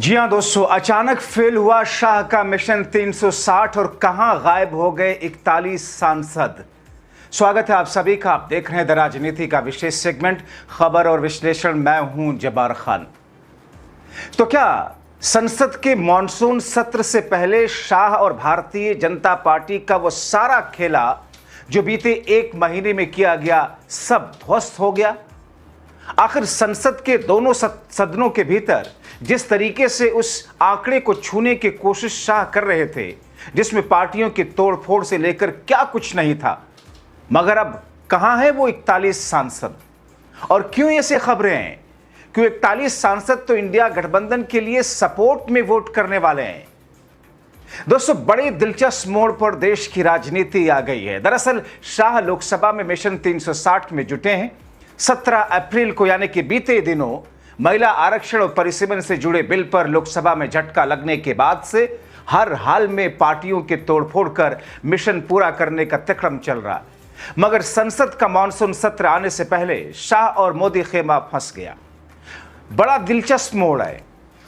जी हां दोस्तों, अचानक फेल हुआ शाह का मिशन 360 और कहां गायब हो गए 41 सांसद। स्वागत है आप सभी का। आप देख रहे हैं द राजनीति का विशेष सेगमेंट खबर और विश्लेषण। मैं हूं जब्बार खान। तो क्या संसद के मॉनसून सत्र से पहले शाह और भारतीय जनता पार्टी का वो सारा खेला जो बीते एक महीने में किया गया सब ध्वस्त हो गया? आखिर संसद के दोनों सदनों के भीतर जिस तरीके से उस आंकड़े को छूने की कोशिश शाह कर रहे थे, जिसमें पार्टियों की तोड़फोड़ से लेकर क्या कुछ नहीं था, मगर अब कहां है वो 41 सांसद? और क्यों ऐसे खबरें हैं? क्यों 41 सांसद तो इंडिया गठबंधन के लिए सपोर्ट में वोट करने वाले हैं? दोस्तों, बड़े दिलचस्प मोड़ पर देश की राजनीति आ गई है। दरअसल शाह लोकसभा में मिशन 360 में जुटे हैं। 17 अप्रैल को यानी कि बीते दिनों महिला आरक्षण और परिसीमन से जुड़े बिल पर लोकसभा में झटका लगने के बाद से हर हाल में पार्टियों के तोड़फोड़ कर मिशन पूरा करने का तक्रम चल रहा है। मगर संसद का मानसून सत्र आने से पहले शाह और मोदी खेमा फंस गया। बड़ा दिलचस्प मोड़ है।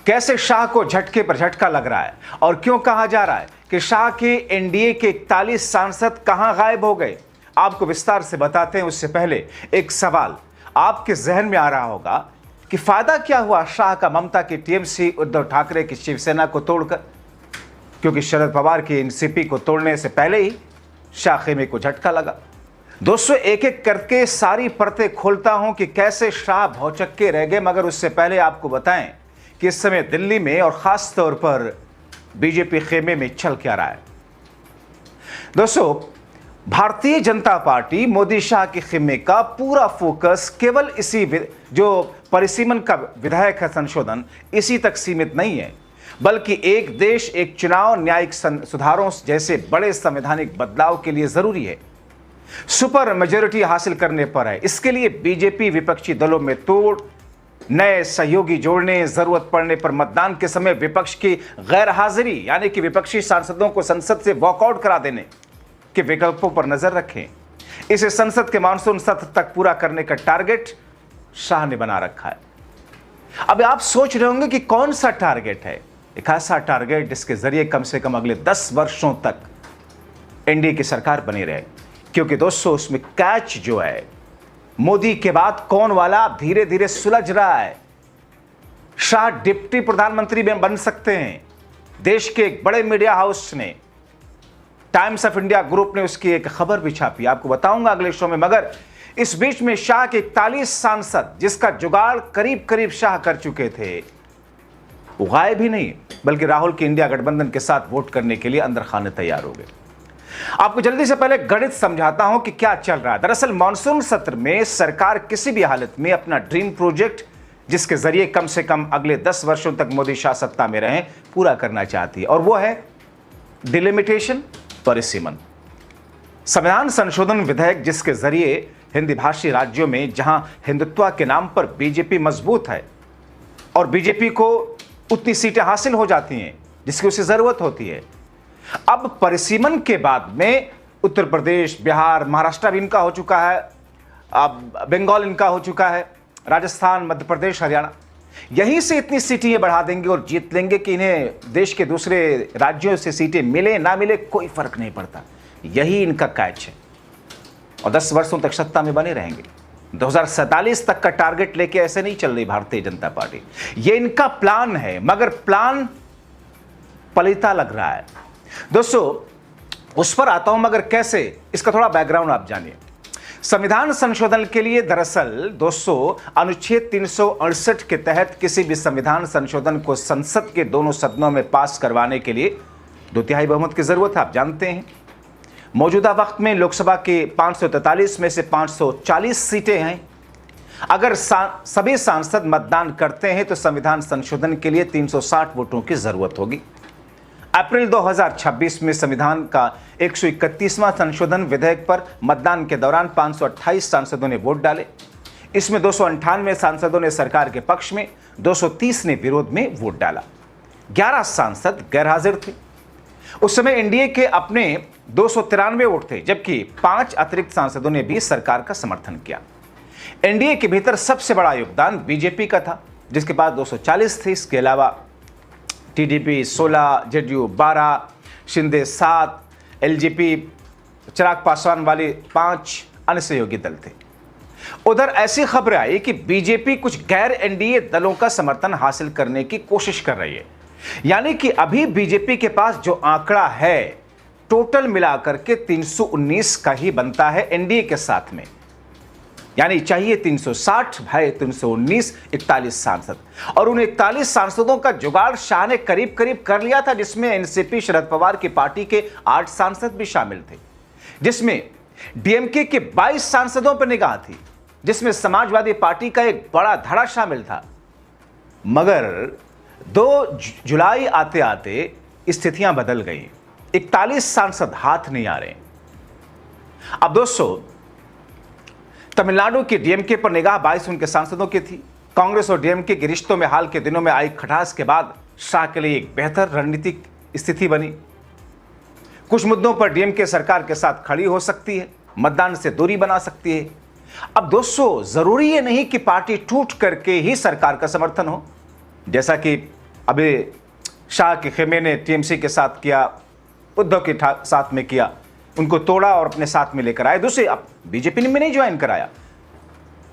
कैसे शाह को झटके पर झटका लग रहा है और क्यों कहा जा रहा है कि शाह के एनडीए के 41 सांसद कहां गायब हो गए, आपको विस्तार से बताते हैं। उससे पहले एक सवाल आपके जहन में आ रहा होगा कि फायदा क्या हुआ शाह का ममता की टीएमसी उद्धव ठाकरे की शिवसेना को तोड़कर? क्योंकि शरद पवार की एनसीपी को तोड़ने से पहले ही शाह खेमे को झटका लगा। दोस्तों, एक एक करके सारी परतें खोलता हूं कि कैसे शाह भौचक्के रह गए। मगर उससे पहले आपको बताएं कि इस समय दिल्ली में और खास तौर पर बीजेपी खेमे में चल क्या रहा है। दोस्तों, भारतीय जनता पार्टी मोदी शाह के खेमे का पूरा फोकस केवल इसी जो परिसीमन का विधायक है संशोधन, इसी तक सीमित नहीं है, बल्कि एक देश एक चुनाव, न्यायिक सुधारों जैसे बड़े संवैधानिक बदलाव के लिए जरूरी है। सुपर मेजॉरिटी हासिल करने पर है। इसके लिए बीजेपी विपक्षी दलों में तोड़, नए सहयोगी जोड़ने, जरूरत पड़ने पर मतदान के समय विपक्ष की गैर हाजिरी यानी कि विपक्षी सांसदों को संसद से वॉकआउट करा देने के विकल्पों पर नजर रखें। इसे संसद के मानसून सत्र तक पूरा करने का टारगेट शाह ने बना रखा है। अब आप सोच रहे होंगे कि कौन सा टारगेट है? एक ऐसा टारगेट जिसके जरिए कम से कम अगले 10 वर्षों तक एनडीए की सरकार बनी रहे। क्योंकि दोस्तों, उसमें कैच जो है, मोदी के बाद कौन वाला धीरे धीरे सुलझ रहा है। शाह डिप्टी प्रधानमंत्री में बन सकते हैं। देश के एक बड़े मीडिया हाउस ने, टाइम्स ऑफ इंडिया ग्रुप ने उसकी एक खबर भी छापी, आपको बताऊंगा अगले शो में। मगर इस बीच में शाह के 41 सांसद, जिसका जुगाड़ करीब करीब शाह कर चुके थे, वो गायब ही नहीं, बल्कि राहुल की इंडिया गठबंधन के साथ वोट करने के लिए अंदर खाने तैयार हो गए। आपको जल्दी से पहले गणित समझाता हूं कि क्या चल रहा है। दरअसल मानसून सत्र में सरकार किसी भी हालत में अपना ड्रीम प्रोजेक्ट, जिसके जरिए कम से कम अगले 10 वर्षों तक मोदी शाह सत्ता में रहें, पूरा करना चाहती है। और वो है डिलिमिटेशन, परिसीमन, संविधान संशोधन विधेयक, जिसके जरिए हिंदी भाषी राज्यों में जहां हिंदुत्व के नाम पर बीजेपी मजबूत है और बीजेपी को उतनी सीटें हासिल हो जाती हैं जिसकी उसे जरूरत होती है, अब परिसीमन के बाद में उत्तर प्रदेश, बिहार, महाराष्ट्र भी इनका हो चुका है, अब बंगाल इनका हो चुका है, राजस्थान, मध्य प्रदेश, हरियाणा, यहीं से इतनी सीटें ये बढ़ा देंगे और जीत लेंगे कि इन्हें देश के दूसरे राज्यों से सीटें मिले ना मिले कोई फर्क नहीं पड़ता। यही इनका कैच है और 10 वर्षों तक सत्ता में बने रहेंगे। 2047 तक का टारगेट लेके ऐसे नहीं चल रही भारतीय जनता पार्टी। ये इनका प्लान है, मगर प्लान पलीता लग रहा है। दोस्तों, उस पर आता हूं, मगर कैसे, इसका थोड़ा बैकग्राउंड आप जानिए। संविधान संशोधन के लिए दरअसल दोस्तों अनुच्छेद 368 के तहत किसी भी संविधान संशोधन को संसद के दोनों सदनों में पास करवाने के लिए 2/3 बहुमत की जरूरत है, आप जानते हैं। मौजूदा वक्त में लोकसभा के 543 में से 540 सीटें हैं। अगर सभी सांसद मतदान करते हैं तो संविधान संशोधन के लिए 360 वोटों की जरूरत होगी। अप्रैल 2026 में संविधान का 131वां संशोधन विधेयक पर मतदान के दौरान 528 सांसदों ने वोट डाले। इसमें 298 सांसदों ने सरकार के पक्ष में, 230 ने विरोध में वोट डाला। 11 सांसद गैरहाजिर थे। उस समय एनडीए के अपने 293 वोट थे, जबकि 5 अतिरिक्त सांसदों ने भी सरकार का समर्थन किया। एनडीए के भीतर सबसे बड़ा योगदान बीजेपी का था, जिसके पास 240 थे। इसके अलावा TDP 16, JDU 12, Shinde 7, LJP Chirag Paswan वाले 5 अन्य सहयोगी दल थे। उधर ऐसी खबरें आई कि बीजेपी कुछ गैर एनडीए दलों का समर्थन हासिल करने की कोशिश कर रही है। यानी कि अभी बीजेपी के पास जो आंकड़ा है टोटल मिलाकर के 319 का ही बनता है एनडीए के साथ में, यानी चाहिए 360 भाई 319, 41 सांसद। और उन 41 सांसदों का जुगाड़ शाह ने करीब करीब कर लिया था, जिसमें एनसीपी शरद पवार की पार्टी के 8 सांसद भी शामिल थे, जिसमें डीएमके के 22 सांसदों पर निगाह थी, जिसमें समाजवादी पार्टी का एक बड़ा धड़ा शामिल था। मगर 2 जुलाई आते आते स्थितियां बदल गई, 41 सांसद हाथ नहीं आ रहे। अब दोस्तों, तमिलनाडु के डीएमके पर निगाह 22 उनके सांसदों की थी। कांग्रेस और डीएमके के रिश्तों में हाल के दिनों में आई खटास के बाद शाह के लिए एक बेहतर रणनीतिक स्थिति बनी। कुछ मुद्दों पर डीएमके सरकार के साथ खड़ी हो सकती है, मतदान से दूरी बना सकती है। अब दोस्तों, जरूरी ये नहीं कि पार्टी टूट करके ही सरकार का समर्थन हो, जैसा कि अभी शाह के खेमे ने टीएमसी के साथ किया, उद्धव के साथ में किया, उनको तोड़ा और अपने साथ में लेकर आए। दूसरे, अब बीजेपी ने नहीं ज्वाइन कराया,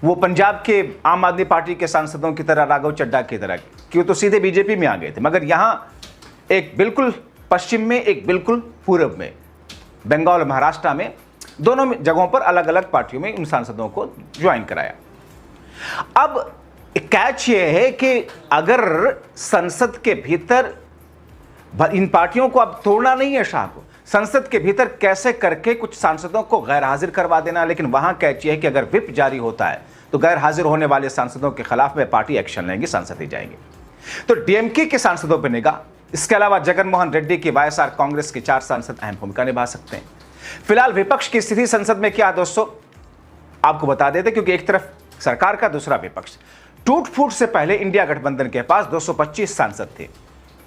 वो पंजाब के आम आदमी पार्टी के सांसदों की तरह, राघव चड्ढा की तरह, कि वो तो सीधे बीजेपी में आ गए थे। मगर यहां एक बिल्कुल पश्चिम में, एक बिल्कुल पूर्व में, बंगाल और महाराष्ट्र में, दोनों जगहों पर अलग अलग पार्टियों में उन सांसदों को ज्वाइन कराया। अब कैच ये है कि अगर संसद के भीतर, इन पार्टियों को अब तोड़ना नहीं है शाह को, संसद के भीतर कैसे करके कुछ सांसदों को गैर हाजिर करवा देना। लेकिन वहां कैच ये है कि अगर व्हिप जारी होता है तो गैर हाजिर होने वाले सांसदों के खिलाफ में पार्टी एक्शन लेंगी, संसद ही जाएंगे। तो डीएमके के सांसदों पर निगाह, इसके अलावा जगनमोहन रेड्डी की वाईएसआर कांग्रेस के 4 सांसद अहम भूमिका निभा सकते हैं। फिलहाल विपक्ष की स्थिति संसद में क्या दोस्तों, आपको बता देते, क्योंकि एक तरफ सरकार का, दूसरा विपक्ष। टूट फूट से पहले इंडिया गठबंधन के पास 225 सांसद थे।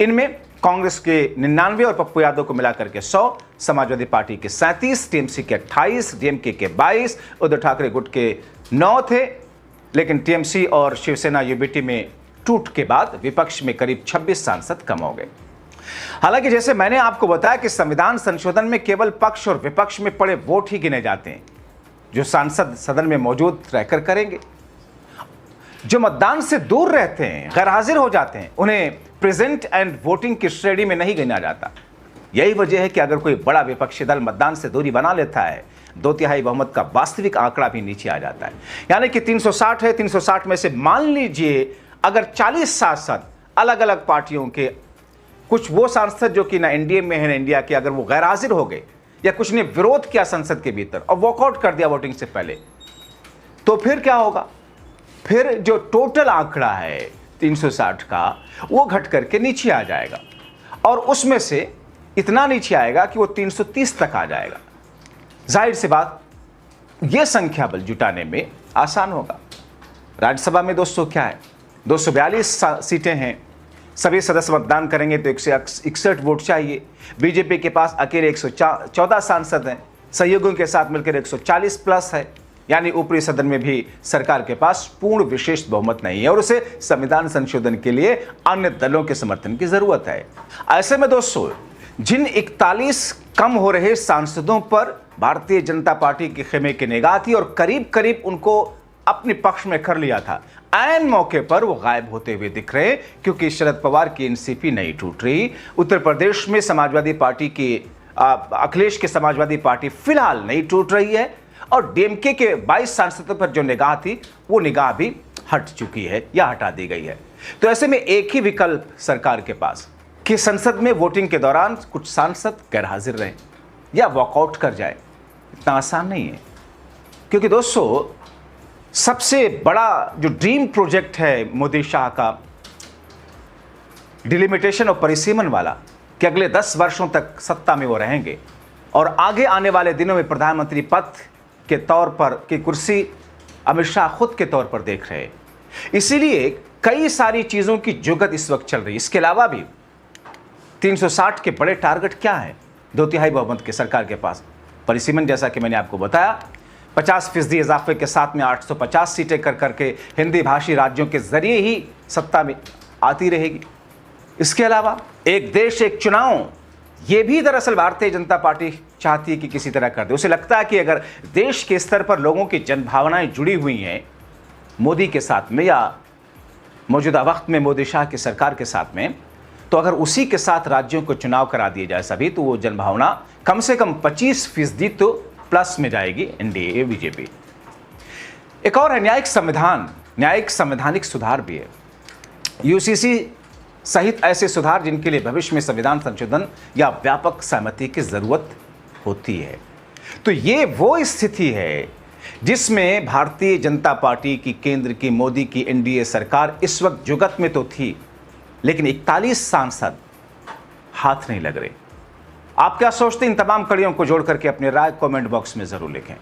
इनमें कांग्रेस के 99 और पप्पू यादव को मिलाकर के 100, समाजवादी पार्टी के 37, टीएमसी के 28, डीएमके के 22, उद्धव ठाकरे गुट के 9 थे। लेकिन टीएमसी और शिवसेना यूबीटी में टूट के बाद विपक्ष में करीब 26 सांसद कम हो गए। हालांकि जैसे मैंने आपको बताया कि संविधान संशोधन में केवल पक्ष और विपक्ष में पड़े वोट ही गिने जाते हैं, जो सांसद सदन में मौजूद रहकर करेंगे। जो मतदान से दूर रहते हैं, गैर हाजिर हो जाते हैं, उन्हें प्रेजेंट एंड वोटिंग की श्रेणी में नहीं गिना जाता। यही वजह है कि अगर कोई बड़ा विपक्षी दल मतदान से दूरी बना लेता है, 2/3 बहुमत का वास्तविक आंकड़ा भी नीचे आ जाता है। यानी कि 360 है, 360 में से मान लीजिए अगर 40 सांसद अलग अलग पार्टियों के, कुछ वो सांसद जो कि ना एनडीए में है ना इंडिया के, अगर वो गैर हाजिर हो गए या कुछ ने विरोध किया संसद के भीतर और वॉकआउट कर दिया वोटिंग से पहले, तो फिर क्या होगा? फिर जो टोटल आंकड़ा है 360 का, वो घट करके नीचे आ जाएगा और उसमें से इतना नीचे आएगा कि वो 330 तक आ जाएगा। जाहिर सी बात, ये संख्या बल जुटाने में आसान होगा। राज्यसभा में दोस्तों क्या है, 242 सीटें हैं, सभी सदस्य मतदान करेंगे तो 161 वोट चाहिए। बीजेपी के पास अकेले 114 सांसद हैं, सहयोगियों के साथ मिलकर 140 प्लस है, यानी ऊपरी सदन में भी सरकार के पास पूर्ण विशेष बहुमत नहीं है और उसे संविधान संशोधन के लिए अन्य दलों के समर्थन की जरूरत है। ऐसे में दोस्तों, जिन 41 कम हो रहे सांसदों पर भारतीय जनता पार्टी के खेमे की निगाह थी और करीब करीब उनको अपने पक्ष में कर लिया था, ऐन मौके पर वो गायब होते हुए दिख रहे हैं, क्योंकि शरद पवार की एनसीपी नहीं टूट रही। उत्तर प्रदेश में समाजवादी पार्टी की, अखिलेश की समाजवादी पार्टी फिलहाल नहीं टूट रही है और डीएमके के 22 सांसदों पर जो निगाह थी, वो निगाह भी हट चुकी है या हटा दी गई है। तो ऐसे में एक ही विकल्प सरकार के पास कि संसद में वोटिंग के दौरान कुछ सांसद गैर हाजिर रहे या वॉकआउट कर जाए। इतना आसान नहीं है, क्योंकि दोस्तों सबसे बड़ा जो ड्रीम प्रोजेक्ट है मोदी शाह का, डिलिमिटेशन और परिसीमन वाला, कि अगले 10 वर्षों तक सत्ता में वो रहेंगे और आगे आने वाले दिनों में प्रधानमंत्री पद के तौर पर की कुर्सी अमित शाह खुद के तौर पर देख रहे हैं। इसीलिए कई सारी चीज़ों की जुगत इस वक्त चल रही है। इसके अलावा भी 360 के बड़े टारगेट क्या है? 2/3 बहुमत के सरकार के पास परिसीमन, जैसा कि मैंने आपको बताया, 50% इजाफे के साथ में 850 सीटें कर करके हिंदी भाषी राज्यों के जरिए ही सत्ता में आती रहेगी। इसके अलावा एक देश एक चुनाव, ये भी दरअसल भारतीय जनता पार्टी चाहती है कि किसी तरह कर दे। उसे लगता है कि अगर देश के स्तर पर लोगों की जनभावनाएं जुड़ी हुई हैं मोदी के साथ में या मौजूदा वक्त में मोदी शाह की सरकार के साथ में, तो अगर उसी के साथ राज्यों को चुनाव करा दिए जाए सभी, तो वो जनभावना कम से कम 25% तो प्लस में जाएगी एनडीए बीजेपी। एक और है न्यायिक संविधान, न्यायिक संवैधानिक सुधार भी है, यूसीसी सहित ऐसे सुधार जिनके लिए भविष्य में संविधान संशोधन या व्यापक सहमति की जरूरत होती है। तो ये वो स्थिति है जिसमें भारतीय जनता पार्टी की, केंद्र की, मोदी की एनडीए सरकार इस वक्त जुगत में तो थी, लेकिन 41 सांसद हाथ नहीं लग रहे। आप क्या सोचते हैं? इन तमाम कड़ियों को जोड़ करके अपनी राय कमेंट बॉक्स में जरूर लिखें।